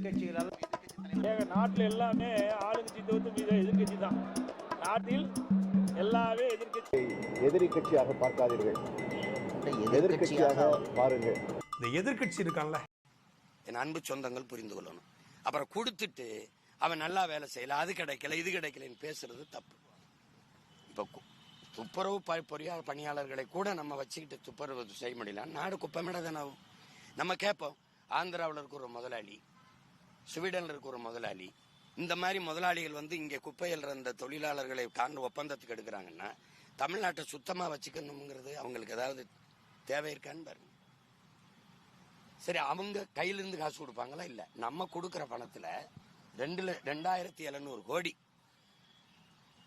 எதிர்கட்சிகளால் நாட்டில் எல்லாமே ஆளுங்கட்சி தவிர்த்து எதிர்கட்சி தான். நாட்டில் எல்லாமே எதிரி கட்சியாக பார்க்காதீர்கள், எதிர்கட்சியாக பாருங்கள். இந்த எதிர்கட்சி இருக்கான்ல, என் அன்பு சொந்தங்கள் புரிந்து கொள்ளணும். அப்புறம் கொடுத்துட்டு அவன் நல்லா வேலை செய்யல, அது கிடைக்கல, இது கிடைக்கலன்னு பேசுறது தப்பு. இப்போ துப்புரவு பொறியாளர் பணியாளர்களை கூட நம்ம வச்சுக்கிட்டு துப்புரவு செய்ய முடியல, நாடு குப்பைமேட தானே ஆகும். நம்ம கேட்போம், ஆந்திராவில் இருக்க ஒரு முதலாளி, ஸ்வீடனில் இருக்க ஒரு முதலாளி, இந்த மாதிரி முதலாளிகள் வந்து இங்கே குப்பையில் இருந்த தொழிலாளர்களை ஒப்பந்தத்துக்கு எடுக்கிறாங்கன்னா தமிழ்நாட்டை சுத்தமாக வச்சுக்கணுங்கிறது அவங்களுக்கு ஏதாவது தேவை இருக்கான்னு பாருங்க. சரி, அவங்க கையிலிருந்து காசு கொடுப்பாங்களா? இல்லை, நம்ம கொடுக்குற பணத்தில் 2700 கோடி,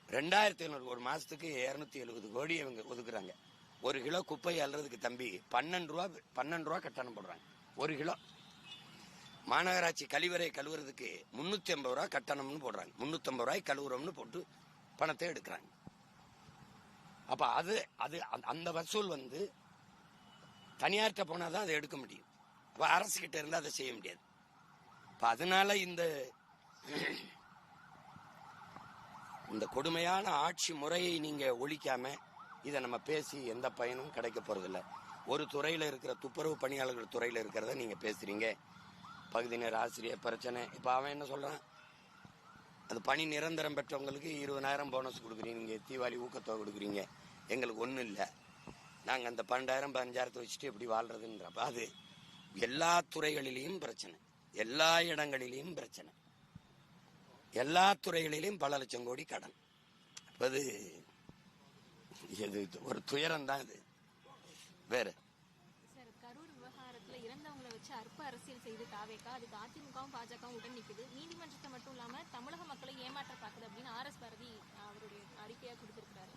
2700 ஒரு மாசத்துக்கு 270 கோடி அவங்க ஒதுக்குறாங்க. ஒரு கிலோ குப்பை அல்றதுக்கு தம்பி 12 ரூபா கட்டணம் போடுறாங்க. ஒரு கிலோ மாநகராட்சி கழிவறை கழுவுறதுக்கு 350 ரூபா கட்டணம்னு போடுறாங்க. 350 ரூபாய் கழுவுறோம்னு போட்டு பணத்தை எடுக்கிறாங்க. அப்ப அது அந்த வசூல் வந்து தனியார்கிட்ட போனாதான் அதை எடுக்க முடியும். அப்ப அரசு கிட்ட இருந்தா அதை செய்ய முடியாது. அதனால இந்த கொடுமையான ஆட்சி முறையை நீங்க ஒழிக்காம இதை நம்ம பேசி எந்த பயனும் கிடைக்க போறதில்லை. ஒரு துறையில இருக்கிற துப்புரவு பணியாளர்கள் துறையில இருக்கிறத நீங்க பேசுறீங்க, பகுதி நேர ஆசிரியர் பிரச்சனை. இப்ப அவன் என்ன சொல்றான், அது பணி நிரந்தரம் பெற்றவங்களுக்கு 20,000 போனஸ் கொடுக்குறீங்க, தீபாவளி ஊக்கத்தொகை கொடுக்குறீங்க, எங்களுக்கு ஒன்றும் இல்லை, நாங்கள் அந்த 12,000 15,000 வச்சுட்டு எப்படி வாழ்றதுன்றப்ப அது எல்லா துறைகளிலையும் பிரச்சனை, எல்லா இடங்களிலையும் பிரச்சனை, எல்லா துறைகளிலும் பல லட்சம் கோடி கடன். அது ஒரு துயரம் தான். இது வேற கரூர் விவகாரத்துல இறந்தவங்களை வச்சு அற்ப அரசியல் செய்து தாவேக்கா, அதுக்கு அதிமுகவும் பாஜகவும் உடன் நிற்குது. நீதிமன்றத்தை மட்டும் இல்லாம தமிழக மக்களை ஏமாற்ற பார்க்குது அப்படின்னு RS பாரதி அவருடைய அறிக்கையா கொடுத்திருக்கிறாரு.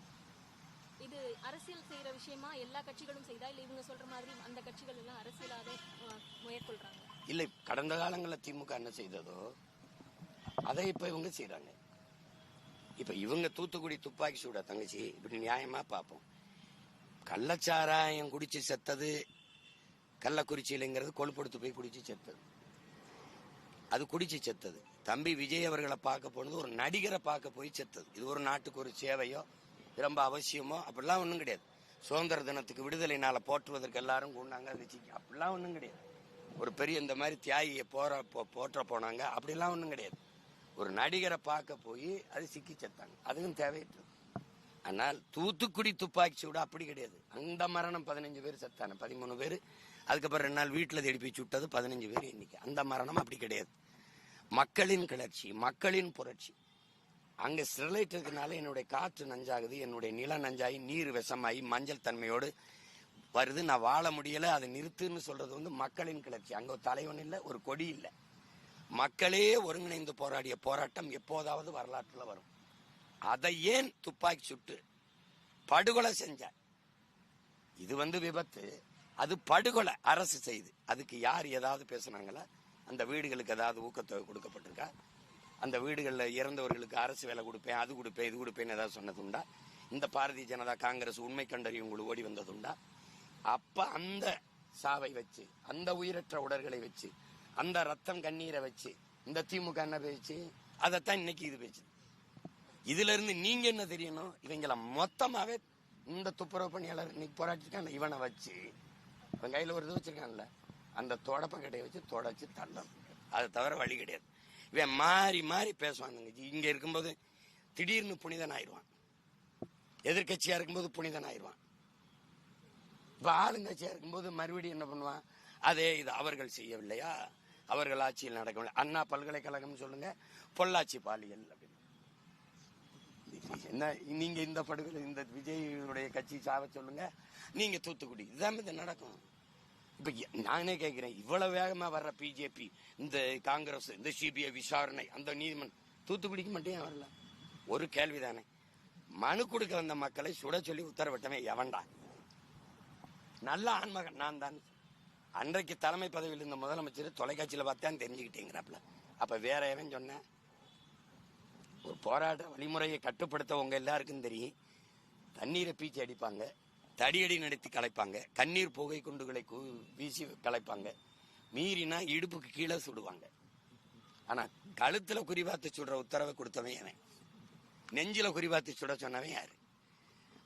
இது அரசியல் செய்யற விஷயமா எல்லா கட்சிகளும் செய்தா, இல்ல இவங்க சொல்ற மாதிரி அந்த கட்சிகள் எல்லாம் அரசியலாக மேற்கொள்றாங்க? இல்லை, கடந்த காலங்களில் திமுக என்ன செய்ததோ அதை இப்ப இவங்க செய்யறாங்க. இப்ப இவங்க தூத்துக்குடி துப்பாக்கி சூட தங்கச்சி இப்படி நியாயமா பார்ப்போம். கள்ளச்சாராயம் குடிச்சு செத்தது கள்ளக்குறிச்சியிலங்கிறது கொழுப்படுத்து போய் குடிச்சு செத்தது, அது குடிச்சு செத்தது. தம்பி விஜய் அவர்களை பார்க்க போனது ஒரு நடிகரை பார்க்க போய் செத்தது. இது ஒரு நாட்டுக்கு ஒரு சேவையோ ரொம்ப அவசியமோ அப்படிலாம் ஒன்றும் கிடையாது. சுதந்திர தினத்துக்கு விடுதலை நாளை போற்றுவதற்கு எல்லாரும் கூண்டாங்க, அப்படிலாம் ஒன்றும் கிடையாது. ஒரு பெரிய இந்த மாதிரி தியாகியை போற்ற போனாங்க, அப்படிலாம் ஒன்றும் கிடையாது. ஒரு நடிகரை பார்க்க போய் அது சிக்கி செத்தாங்க, அதுவும் தேவையற்றது. ஆனால் தூத்துக்குடி துப்பாக்கி சூடு அப்படி கிடையாது. அந்த மரணம் 15 பேர் செத்தான, 13 பேர். அதுக்கப்புறம் 2 நாள் வீட்டில் தேடி போய் சுட்டது 15 பேர் எண்ணிக்கை. அந்த மரணம் அப்படி கிடையாது. மக்களின் கிளர்ச்சி, மக்களின் புரட்சி. அங்க ஸ்டெர்லைட் இருக்கனால என்னுடைய காற்று நஞ்சாகுது, என்னுடைய நில நஞ்சாகி நீர் விஷமாகி மஞ்சள் தன்மையோடு வருது, நான் வாழ முடியல, அதை நிறுத்துன்னு சொல்றது வந்து மக்களின் கிளர்ச்சி. அங்க ஒரு தலைவன் இல்லை, ஒரு கொடி இல்லை, மக்களே ஒருங்கிணைந்து போராடிய போராட்டம் எப்போதாவது வரலாற்றுல வரும். அதை ஏன் துப்பாக்கி சுட்டு படுகொலை செஞ்ச? இது வந்து விபத்து, அது படுகொலை அரசு செய்து. அதுக்கு யார் ஏதாவது பேசுனாங்களா? அந்த வீடுகளுக்கு ஏதாவது ஊக்கத்தொகை கொடுக்கப்பட்டிருக்கா? அந்த வீடுகளில் இறந்தவர்களுக்கு அரசு வேலை கொடுப்பேன், அது கொடுப்பேன், இது கொடுப்பேன்னு ஏதாவது சொன்னதுண்டா? இந்த பாரதிய ஜனதா காங்கிரஸ் உண்மை கண்டறியும் உங்களுக்கு ஓடி வந்ததுண்டா? அப்ப அந்த சாவை வச்சு, அந்த உயிரற்ற உடல்களை வச்சு, அந்த ரத்தம் கண்ணீரை வச்சு இந்த திமுக என்ன பேச்சு? அதைத்தான் இன்னைக்கு இது பேச்சு. இதுல இருந்து நீங்க என்ன தெரியணும்? இவங்கள மொத்தமாவே இந்த துப்புரவு பணியாளர் இன்னைக்கு போராட்டிருக்காங்க, இவனை வச்சு இவன் கையில ஒரு இது வச்சிருக்கான்ல, அந்த தொடப்ப கடையை வச்சு தொடச்சு தள்ளணும். அதை தவிர வழி கிடையாது. இவன் மாறி மாறி பேசுவானுங்க. இங்க இருக்கும்போது திடீர்னு புனிதன் ஆயிடுவான், எதிர்கட்சியா இருக்கும்போது புனிதன் ஆயிடுவான். இப்ப ஆளுங்கட்சியா இருக்கும்போது மறுபடியும் என்ன பண்ணுவான்? அதே இது அவர்கள் செய்யவில்லையா, அவர்கள் ஆட்சியில் நடக்கவில்லை. அண்ணா பல்கலைக்கழகம் சொல்லுங்க, பொள்ளாச்சி பாலியல் அப்படின்னு. என்ன நீங்க இந்த படுகொலை, இந்த விஜயுடைய கட்சி சாவ சொல்லுங்க, நீங்க தூத்துக்குடி, இதுதான் இது நடக்கும். இப்ப நானே கேட்கிறேன், இவ்வளவு வேகமா வர்ற பிஜேபி, இந்த காங்கிரஸ், இந்த சிபிஐ விசாரணை, அந்த நீதிமன்றம் தூத்துக்குடிக்கு மட்டும் ஏன் வரல? ஒரு கேள்விதானே. மனு கொடுக்க வந்த மக்களை சுட சொல்லி உத்தரவிட்டவன் எவன்டா? நல்ல ஆன்மகன் நான் தான். அன்றைக்கு தலைமை பதவியில் இருந்த முதலமைச்சர் தொலைக்காட்சியில பார்த்தான் தெரிஞ்சுக்கிட்டேங்கிறாப்ல. அப்ப வேற எவன் சொன்ன? ஒரு போராட்ட வழிமுறையை கட்டுப்படுத்தவங்க எல்லாருக்கும் தெரியும். தண்ணீரை பீச்சி அடிப்பாங்க, தடியடி நடத்தி கலைப்பாங்க, கண்ணீர் புகை குண்டுகளை வீசி கலைப்பாங்க, மீறினா இடுப்புக்கு கீழே சுடுவாங்க. ஆனா கழுத்துல குறிபாத்து சுடுற உத்தரவை கொடுத்தவன் அவன். நெஞ்சில குறிபாத்து சுட சொன்னவன் யாரு?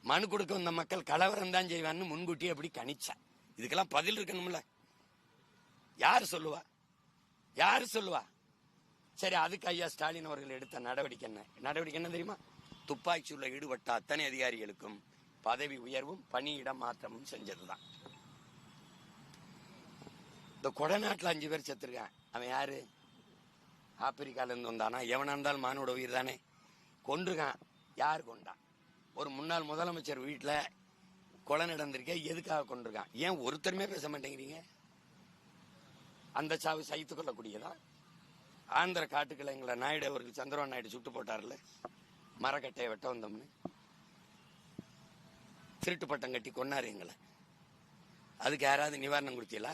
மனு கொடுக்க வந்த மக்கள் கலவரம் தான் செய்வான்னு முன்கூட்டியே எப்படி கணிச்சா? இதுக்கெல்லாம் பதில் இருக்கணும்ல. யாரு சொல்லுவா? யாரு சொல்லுவா? சரி, அதுக்கு ஐயா ஸ்டாலின் அவர்கள் எடுத்த நடவடிக்கை என்ன தெரியுமா? துப்பாக்கி சூழல ஈடுபட்ட அத்தனை அதிகாரிகளுக்கும் பதவி உயர்வும் பணியிட மாற்றமும் செஞ்சதுதான். இந்த கொடநாட்டில் 5 பேர் செத்துருக்கான். அவன் யாரு? ஆப்பிரிக்கால இருந்து வந்தானா? எவனா இருந்தாலும் மானோட உயிர் தானே. கொன்றுகான். யார் கொண்டான்? ஒரு முன்னாள் முதலமைச்சர் வீட்டுல கொலை நடந்திருக்க. எதுக்காக கொண்டிருக்கான்? ஏன் ஒருத்தருமே பேச மாட்டேங்கிறீங்க? அந்த சாவு சகித்து கொள்ளக்கூடியதா? ஆந்திர காட்டுக்களை எங்களை நாயுடு அவர்கள் சந்திரபாபு நாயுடு சுட்டு போட்டார்ல, மரக்கட்டையை வெட்ட வந்தோம்னு. திருட்டு பட்டம் கட்டி கொன்னாரு எங்களை. அதுக்கு யாராவது நிவாரணம் கொடுத்தீங்களா?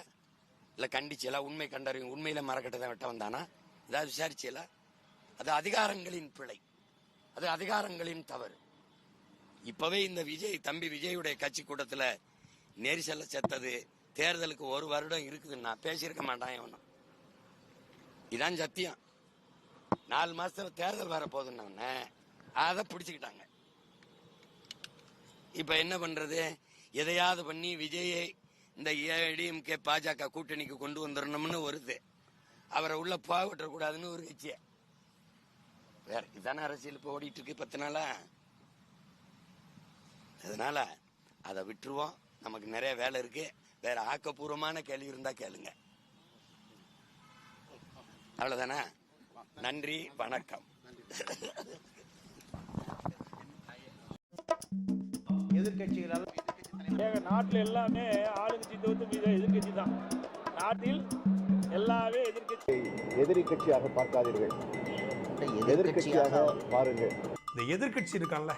இல்ல கண்டிச்சீங்களா? உண்மை கண்டறியும். உண்மையில மரக்கட்டை தான் வெட்ட வந்தானா? ஏதாவது விசாரிச்சீங்களா? அது அதிகாரங்களின் பிழை, அது அதிகாரங்களின் தவறு. இப்பவே இந்த தம்பி விஜயுடைய கட்சி கூட்டத்துல நெரிசல்ல செத்தது தேர்தலுக்கு 1 வருடம் இருக்குதுன்னா பேசியிருக்க மாட்டான் எவனும். இதான் சத்தியம். 4 மாசத்துல தேர்தல் வர போதுன்னு அதை பிடிச்சுக்கிட்டாங்க. இப்ப என்ன பண்றது? எதையாவது பண்ணி விஜயை இந்த ஏடிஎம்கே பாஜக கூட்டணிக்கு கொண்டு வந்துடணும்னு வருது. அவரை உள்ள போக கூடாதுன்னு ஒரு கட்சி. வேற இதான அரசியல் இப்ப ஓடிட்டு இருக்கு 10 நாளா. அதனால அதை விட்டுருவோம். நமக்கு நிறைய வேலை இருக்கு. வேற ஆக்கப்பூர்வமான கேள்வி இருந்தா கேளுங்க. அவ்வளவுதானே. நன்றி, வணக்கம். எதிர்கட்சிகளால் நாட்டில் எல்லாமே ஆளுங்கட்சி தவிர்த்து எதிர்கட்சி தான். நாட்டில் எல்லாமே எதிர்கட்சி. எதிரி கட்சியாக பார்க்காதீர்கள், எதிர்கட்சியாக பாருங்கள். இந்த எதிர்க்கட்சி இருக்கான்ல,